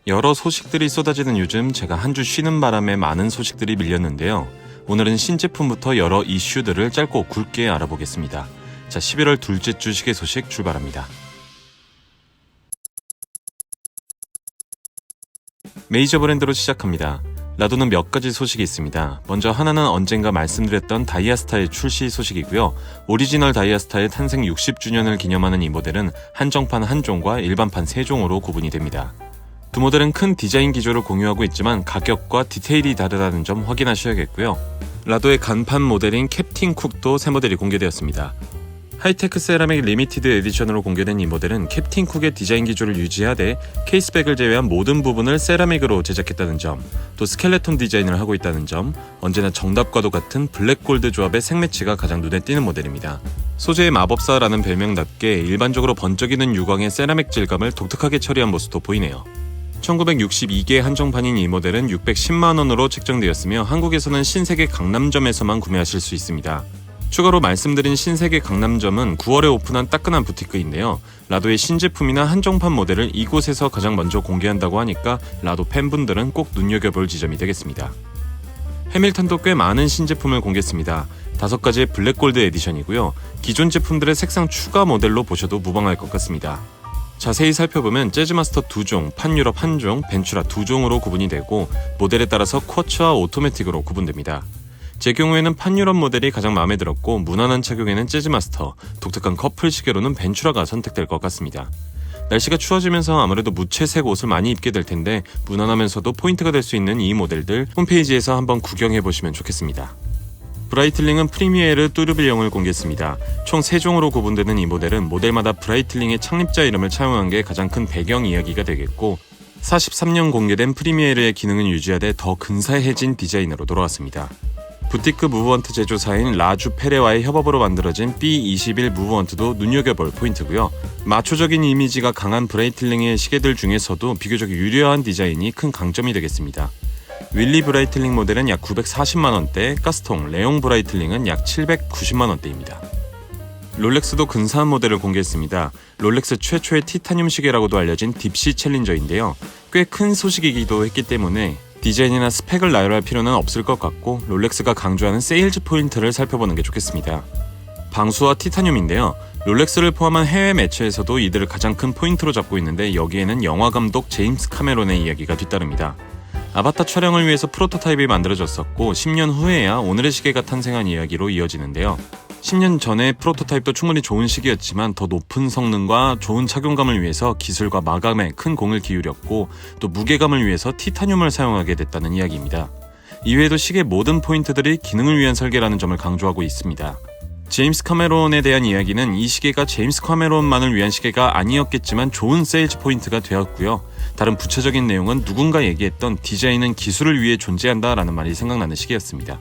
여러 소식들이 쏟아지는 요즘 제가 한 주 쉬는 바람에 많은 소식들이 밀렸는데요. 오늘은 신제품부터 여러 이슈들을 짧고 굵게 알아보겠습니다. 자, 11월 둘째 주 시계 소식 출발합니다. 메이저 브랜드로 시작합니다. 라도는 몇 가지 소식이 있습니다. 먼저 하나는 언젠가 말씀드렸던 다이아스타의 출시 소식이고요. 오리지널 다이아스타의 탄생 60주년을 기념하는 이 모델은 한정판 한 종과 일반판 3종으로 구분이 됩니다. 두 모델은 큰 디자인 기조를 공유하고 있지만 가격과 디테일이 다르다는 점 확인하셔야겠고요. 라도의 간판 모델인 캡틴 쿡도 새 모델이 공개되었습니다. 하이테크 세라믹 리미티드 에디션으로 공개된 이 모델은 캡틴 쿡의 디자인 기조를 유지하되 케이스백을 제외한 모든 부분을 세라믹으로 제작했다는 점, 또 스켈레톤 디자인을 하고 있다는 점, 언제나 정답과도 같은 블랙골드 조합의 색매치가 가장 눈에 띄는 모델입니다. 소재의 마법사라는 별명답게 일반적으로 번쩍이는 유광의 세라믹 질감을 독특하게 처리한 모습도 보이네요. 1962개 한정판인 이 모델은 610만원으로 책정되었으며 한국에서는 신세계 강남점에서만 구매하실 수 있습니다. 추가로 말씀드린 신세계 강남점은 9월에 오픈한 따끈한 부티크인데요. 라도의 신제품이나 한정판 모델을 이곳에서 가장 먼저 공개한다고 하니까 라도 팬분들은 꼭 눈여겨볼 지점이 되겠습니다. 해밀턴도 꽤 많은 신제품을 공개했습니다. 5가지의 블랙골드 에디션이고요. 기존 제품들의 색상 추가 모델로 보셔도 무방할 것 같습니다. 자세히 살펴보면 재즈마스터 2종, 판유럽 1종, 벤츄라 2종으로 구분이 되고 모델에 따라서 쿼츠와 오토매틱으로 구분됩니다. 제 경우에는 판유럽 모델이 가장 마음에 들었고 무난한 착용에는 재즈마스터, 독특한 커플 시계로는 벤츄라가 선택될 것 같습니다. 날씨가 추워지면서 아무래도 무채색 옷을 많이 입게 될 텐데 무난하면서도 포인트가 될 수 있는 이 모델들 홈페이지에서 한번 구경해보시면 좋겠습니다. 브라이틀링은 프리미에르 뚜르빌령을 공개했습니다. 총 3종으로 구분되는 이 모델은 모델마다 브라이틀링의 창립자 이름을 차용한 게 가장 큰 배경 이야기가 되겠고 43년 공개된 프리미에르의 기능은 유지하되 더 근사해진 디자인으로 돌아왔습니다. 부티크 무브먼트 제조사인 라주 페레와의 협업으로 만들어진 B21 무브먼트도 눈여겨볼 포인트고요. 마초적인 이미지가 강한 브라이틀링의 시계들 중에서도 비교적 유려한 디자인이 큰 강점이 되겠습니다. 윌리 브라이틀링 모델은 약 940만원대, 가스통, 레옹 브라이틀링은 약 790만원대입니다. 롤렉스도 근사한 모델을 공개했습니다. 롤렉스 최초의 티타늄 시계라고도 알려진 딥시 챌린저인데요. 꽤 큰 소식이기도 했기 때문에 디자인이나 스펙을 나열할 필요는 없을 것 같고 롤렉스가 강조하는 세일즈 포인트를 살펴보는 게 좋겠습니다. 방수와 티타늄인데요. 롤렉스를 포함한 해외 매체에서도 이들을 가장 큰 포인트로 잡고 있는데 여기에는 영화 감독 제임스 카메론의 이야기가 뒤따릅니다. 아바타 촬영을 위해서 프로토타입이 만들어졌었고 10년 후에야 오늘의 시계가 탄생한 이야기로 이어지는데요. 10년 전에 프로토타입도 충분히 좋은 시기였지만 더 높은 성능과 좋은 착용감을 위해서 기술과 마감에 큰 공을 기울였고 또 무게감을 위해서 티타늄을 사용하게 됐다는 이야기입니다. 이외에도 시계 모든 포인트들이 기능을 위한 설계라는 점을 강조하고 있습니다. 제임스 카메론에 대한 이야기는 이 시계가 제임스 카메론만을 위한 시계가 아니었겠지만 좋은 세일즈 포인트가 되었고요. 다른 구체적인 내용은 누군가 얘기했던 디자인은 기술을 위해 존재한다 라는 말이 생각나는 시기였습니다.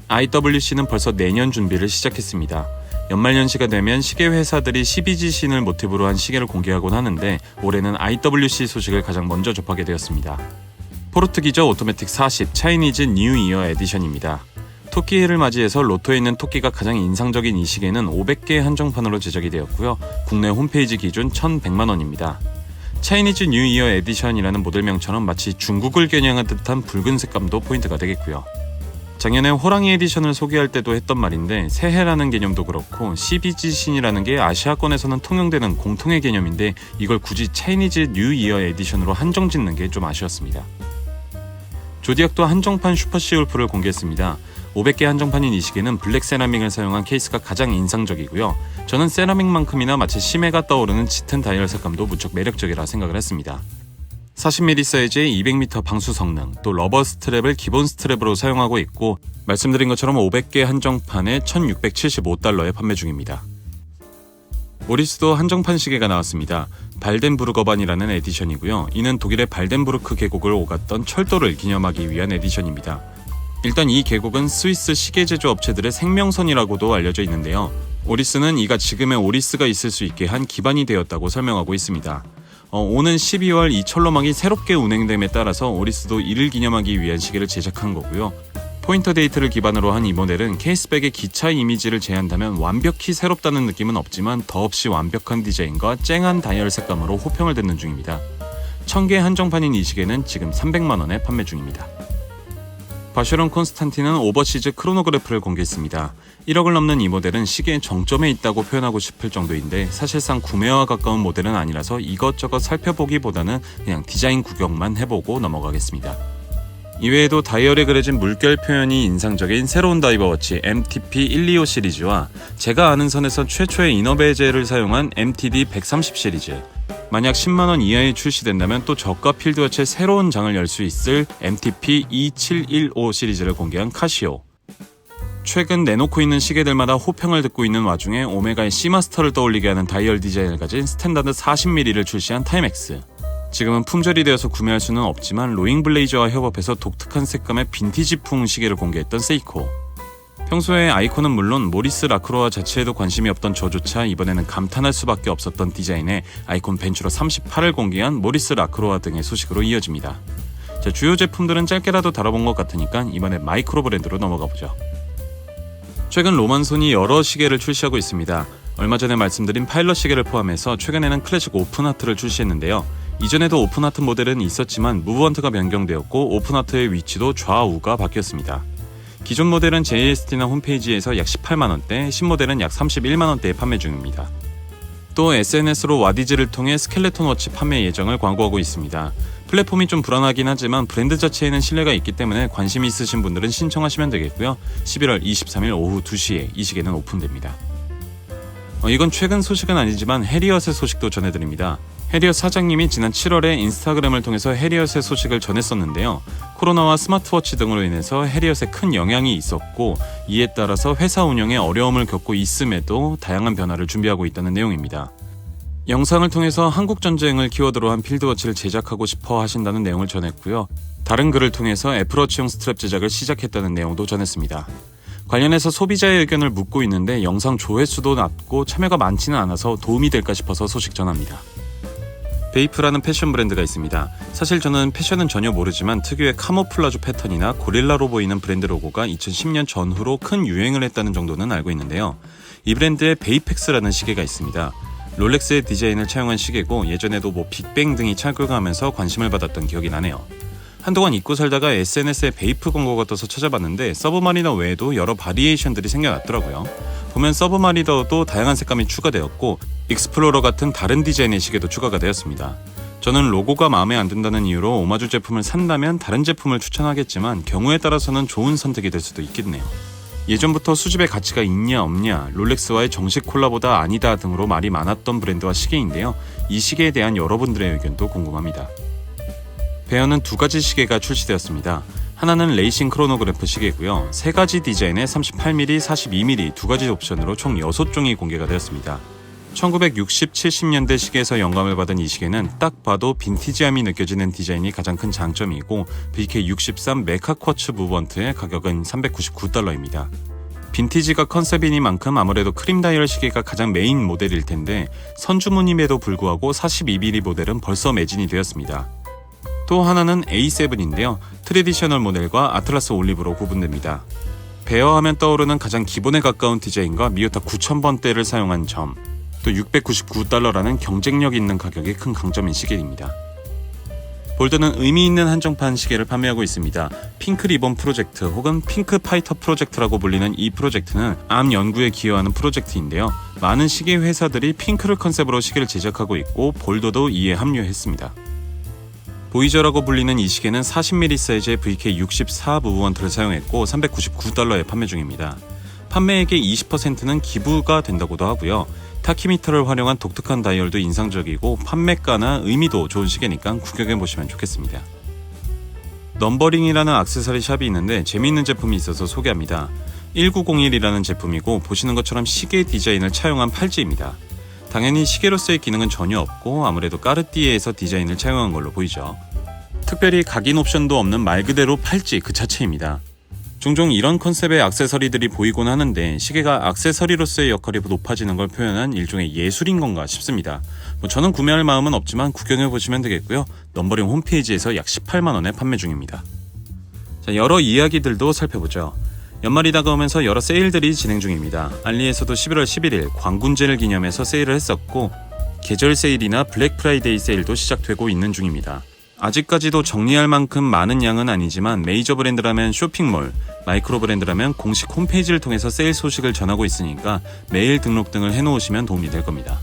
IWC는 벌써 내년 준비를 시작했습니다. 연말연시가 되면 시계 회사들이 12지 신을 모티브로 한 시계를 공개하곤 하는데 올해는 IWC 소식을 가장 먼저 접하게 되었습니다. 포르투기저 오토매틱 40 차이니즈 뉴 이어 에디션입니다. 토끼해를 맞이해서 로또에 있는 토끼가 가장 인상적인 이 시계는 500개 한정판으로 제작이 되었고요. 국내 홈페이지 기준 1,100만원입니다. 차이니즈 뉴 이어 에디션이라는 모델명처럼 마치 중국을 겨냥한 듯한 붉은 색감도 포인트가 되겠고요. 작년에 호랑이 에디션을 소개할 때도 했던 말인데 새해라는 개념도 그렇고 12지 신이라는 게 아시아권에서는 통용되는 공통의 개념인데 이걸 굳이 차이니즈 뉴 이어 에디션으로 한정 짓는 게 좀 아쉬웠습니다. 조디악도 한정판 슈퍼시울프를 공개했습니다. 500개 한정판인 이 시계는 블랙 세라믹을 사용한 케이스가 가장 인상적이고요. 저는 세라믹만큼이나 마치 심해가 떠오르는 짙은 다이얼 색감도 무척 매력적이라 생각을 했습니다. 40mm 사이즈의 200m 방수 성능, 또 러버 스트랩을 기본 스트랩으로 사용하고 있고 말씀드린 것처럼 500개 한정판에 1,675달러에 판매 중입니다. 오리스도 한정판 시계가 나왔습니다. 발덴부르거반이라는 에디션이고요. 이는 독일의 발덴부르크 계곡을 오갔던 철도를 기념하기 위한 에디션입니다. 일단 이 계곡은 스위스 시계 제조 업체들의 생명선이라고도 알려져 있는데요. 오리스는 이가 지금의 오리스가 있을 수 있게 한 기반이 되었다고 설명하고 있습니다. 오는 12월 이 철로망이 새롭게 운행됨에 따라서 오리스도 이를 기념하기 위한 시계를 제작한 거고요. 포인터 데이트를 기반으로 한 이 모델은 케이스백의 기차 이미지를 제한다면 완벽히 새롭다는 느낌은 없지만 더없이 완벽한 디자인과 쨍한 다이얼 색감으로 호평을 듣는 중입니다. 1000개 한정판인 이 시계는 지금 300만원에 판매 중입니다. 바쉐론 콘스탄틴은 오버시즈 크로노그래프를 공개했습니다. 1억을 넘는 이 모델은 시계의 정점에 있다고 표현하고 싶을 정도인데 사실상 구매와 가까운 모델은 아니라서 이것저것 살펴보기보다는 그냥 디자인 구경만 해보고 넘어가겠습니다. 이외에도 다이얼에 그려진 물결 표현이 인상적인 새로운 다이버워치 MTP125 시리즈와 제가 아는 선에서 최초의 이너 베젤을 사용한 MTD 130 시리즈, 만약 10만원 이하에 출시된다면 또 저가 필드워치의 새로운 장을 열 수 있을 MTP2715 시리즈를 공개한 카시오, 최근 내놓고 있는 시계들마다 호평을 듣고 있는 와중에 오메가의 C마스터를 떠올리게 하는 다이얼 디자인을 가진 스탠다드 40mm를 출시한 타임엑스, 지금은 품절이 되어서 구매할 수는 없지만 로잉 블레이저와 협업해서 독특한 색감의 빈티지풍 시계를 공개했던 세이코, 평소에 아이콘은 물론 모리스 라크로아 자체에도 관심이 없던 저조차 이번에는 감탄할 수밖에 없었던 디자인의 아이콘 벤츄러 38을 공개한 모리스 라크로아 등의 소식으로 이어집니다. 자, 주요 제품들은 짧게라도 다뤄본 것 같으니까 이번에 마이크로 브랜드로 넘어가보죠. 최근 로만손이 여러 시계를 출시하고 있습니다. 얼마 전에 말씀드린 파일럿 시계를 포함해서 최근에는 클래식 오픈하트를 출시했는데요. 이전에도 오픈하트 모델은 있었지만 무브먼트가 변경되었고 오픈하트의 위치도 좌우가 바뀌었습니다. 기존 모델은 JST나 홈페이지에서 약 18만원대, 신모델은 약 31만원대에 판매 중입니다. 또 SNS로 와디즈를 통해 스켈레톤 워치 판매 예정을 광고하고 있습니다. 플랫폼이 좀 불안하긴 하지만 브랜드 자체에는 신뢰가 있기 때문에 관심이 있으신 분들은 신청하시면 되겠고요. 11월 23일 오후 2시에 이 시계는 오픈됩니다. 이건 최근 소식은 아니지만 해리엇의 소식도 전해드립니다. 해리엇 사장님이 지난 7월에 인스타그램을 통해서 해리엇의 소식을 전했었는데요. 코로나와 스마트워치 등으로 인해서 해리엇에 큰 영향이 있었고 이에 따라서 회사 운영에 어려움을 겪고 있음에도 다양한 변화를 준비하고 있다는 내용입니다. 영상을 통해서 한국전쟁을 키워드로 한 필드워치를 제작하고 싶어 하신다는 내용을 전했고요. 다른 글을 통해서 애플워치용 스트랩 제작을 시작했다는 내용도 전했습니다. 관련해서 소비자의 의견을 묻고 있는데 영상 조회수도 낮고 참여가 많지는 않아서 도움이 될까 싶어서 소식 전합니다. 베이프라는 패션 브랜드가 있습니다. 사실 저는 패션은 전혀 모르지만 특유의 카모플라주 패턴이나 고릴라로 보이는 브랜드 로고가 2010년 전후로 큰 유행을 했다는 정도는 알고 있는데요. 이 브랜드의 베이펙스라는 시계가 있습니다. 롤렉스의 디자인을 차용한 시계고 예전에도 빅뱅 등이 착용하면서 관심을 받았던 기억이 나네요. 한동안 잊고 살다가 SNS에 베이프 광고가 떠서 찾아봤는데 서브마리너 외에도 여러 바리에이션들이 생겨났더라고요. 보면 서브마리너도 다양한 색감이 추가되었고 익스플로러 같은 다른 디자인의 시계도 추가가 되었습니다. 저는 로고가 마음에 안 든다는 이유로 오마주 제품을 산다면 다른 제품을 추천하겠지만 경우에 따라서는 좋은 선택이 될 수도 있겠네요. 예전부터 수집의 가치가 있냐 없냐, 롤렉스와의 정식 콜라보다 아니다 등으로 말이 많았던 브랜드와 시계인데요. 이 시계에 대한 여러분들의 의견도 궁금합니다. 베어는 두 가지 시계가 출시되었습니다. 하나는 레이싱 크로노그래프 시계고요. 세 가지 디자인의 38mm, 42mm 두 가지 옵션으로 총 6종이 공개가 되었습니다. 1960, 70년대 시계에서 영감을 받은 이 시계는 딱 봐도 빈티지함이 느껴지는 디자인이 가장 큰 장점이고 VK63 메카 쿼츠 무브먼트의 가격은 $399입니다. 빈티지가 컨셉이니만큼 아무래도 크림 다이얼 시계가 가장 메인 모델일 텐데 선주문임에도 불구하고 42mm 모델은 벌써 매진이 되었습니다. 또 하나는 A7인데요. 트레디셔널 모델과 아틀라스 올리브로 구분됩니다. 베어 하면 떠오르는 가장 기본에 가까운 디자인과 미오타 9000번대를 사용한 점, 또 $699라는 경쟁력 있는 가격이 큰 강점인 시계입니다. 볼드는 의미 있는 한정판 시계를 판매하고 있습니다. 핑크 리본 프로젝트 혹은 핑크 파이터 프로젝트라고 불리는 이 프로젝트는 암 연구에 기여하는 프로젝트인데요. 많은 시계 회사들이 핑크를 컨셉으로 시계를 제작하고 있고 볼더도 이에 합류했습니다. 보이저라고 불리는 이 시계는 40mm 사이즈의 VK64 무브먼트를 사용했고 $399에 판매 중입니다. 판매액의 20%는 기부가 된다고도 하고요. 타키미터를 활용한 독특한 다이얼도 인상적이고 판매가나 의미도 좋은 시계니까 구경해보시면 좋겠습니다. 넘버링이라는 액세서리 샵이 있는데 재미있는 제품이 있어서 소개합니다. 1901이라는 제품이고 보시는 것처럼 시계 디자인을 차용한 팔찌입니다. 당연히 시계로서의 기능은 전혀 없고 아무래도 까르띠에에서 디자인을 차용한 걸로 보이죠. 특별히 각인 옵션도 없는 말 그대로 팔찌 그 자체입니다. 종종 이런 컨셉의 액세서리들이 보이곤 하는데 시계가 액세서리로서의 역할이 높아지는 걸 표현한 일종의 예술인 건가 싶습니다. 저는 구매할 마음은 없지만 구경해보시면 되겠고요. 넘버링 홈페이지에서 약 18만원에 판매 중입니다. 여러 이야기들도 살펴보죠. 연말이 다가오면서 여러 세일들이 진행 중입니다. 알리에서도 11월 11일 광군제를 기념해서 세일을 했었고 계절 세일이나 블랙 프라이데이 세일도 시작되고 있는 중입니다. 아직까지도 정리할 만큼 많은 양은 아니지만 메이저 브랜드라면 쇼핑몰, 마이크로 브랜드라면 공식 홈페이지를 통해서 세일 소식을 전하고 있으니까 메일 등록 등을 해놓으시면 도움이 될 겁니다.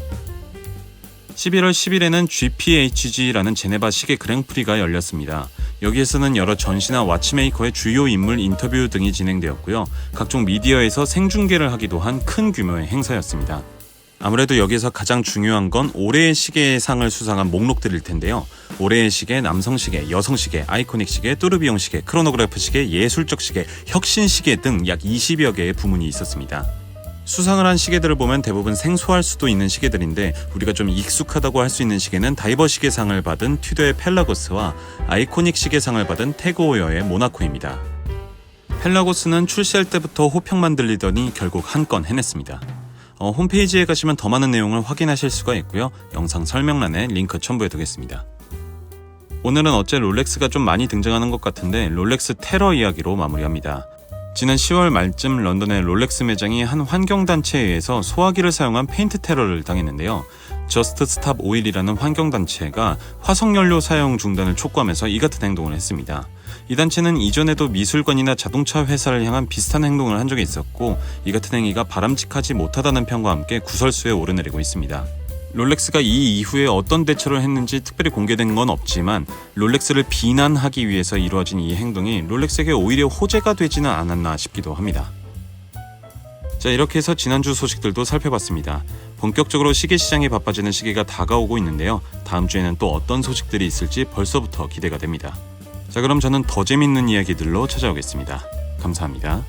11월 10일에는 GPHG라는 제네바 시계 그랑프리가 열렸습니다. 여기에서는 여러 전시나 와치메이커의 주요 인물 인터뷰 등이 진행되었고요. 각종 미디어에서 생중계를 하기도 한 큰 규모의 행사였습니다. 아무래도 여기서 가장 중요한 건 올해의 시계의 상을 수상한 목록들일 텐데요. 올해의 시계, 남성 시계, 여성 시계, 아이코닉 시계, 뚜르비용 시계, 크로노그래프 시계, 예술적 시계, 혁신 시계 등 약 20여 개의 부문이 있었습니다. 수상을 한 시계들을 보면 대부분 생소할 수도 있는 시계들인데 우리가 좀 익숙하다고 할 수 있는 시계는 다이버 시계상을 받은 튜더의 펠라고스와 아이코닉 시계상을 받은 태그호어의 모나코입니다. 펠라고스는 출시할 때부터 호평만 들리더니 결국 한 건 해냈습니다. 홈페이지에 가시면 더 많은 내용을 확인하실 수가 있고요. 영상 설명란에 링크 첨부해 두겠습니다. 오늘은 어째 롤렉스가 좀 많이 등장하는 것 같은데 롤렉스 테러 이야기로 마무리합니다. 지난 10월 말쯤 런던의 롤렉스 매장이 한 환경단체에 의해서 소화기를 사용한 페인트 테러를 당했는데요. 저스트 스탑 오일이라는 환경단체가 화석연료 사용 중단을 촉구하면서 이 같은 행동을 했습니다. 이 단체는 이전에도 미술관이나 자동차 회사를 향한 비슷한 행동을 한 적이 있었고 이 같은 행위가 바람직하지 못하다는 평과 함께 구설수에 오르내리고 있습니다. 롤렉스가 이 이후에 어떤 대처를 했는지 특별히 공개된 건 없지만 롤렉스를 비난하기 위해서 이루어진 이 행동이 롤렉스에게 오히려 호재가 되지는 않았나 싶기도 합니다. 자, 이렇게 해서 지난주 소식들도 살펴봤습니다. 본격적으로 시계 시장이 바빠지는 시기가 다가오고 있는데요. 다음 주에는 또 어떤 소식들이 있을지 벌써부터 기대가 됩니다. 자, 그럼 저는 더 재밌는 이야기들로 찾아오겠습니다. 감사합니다.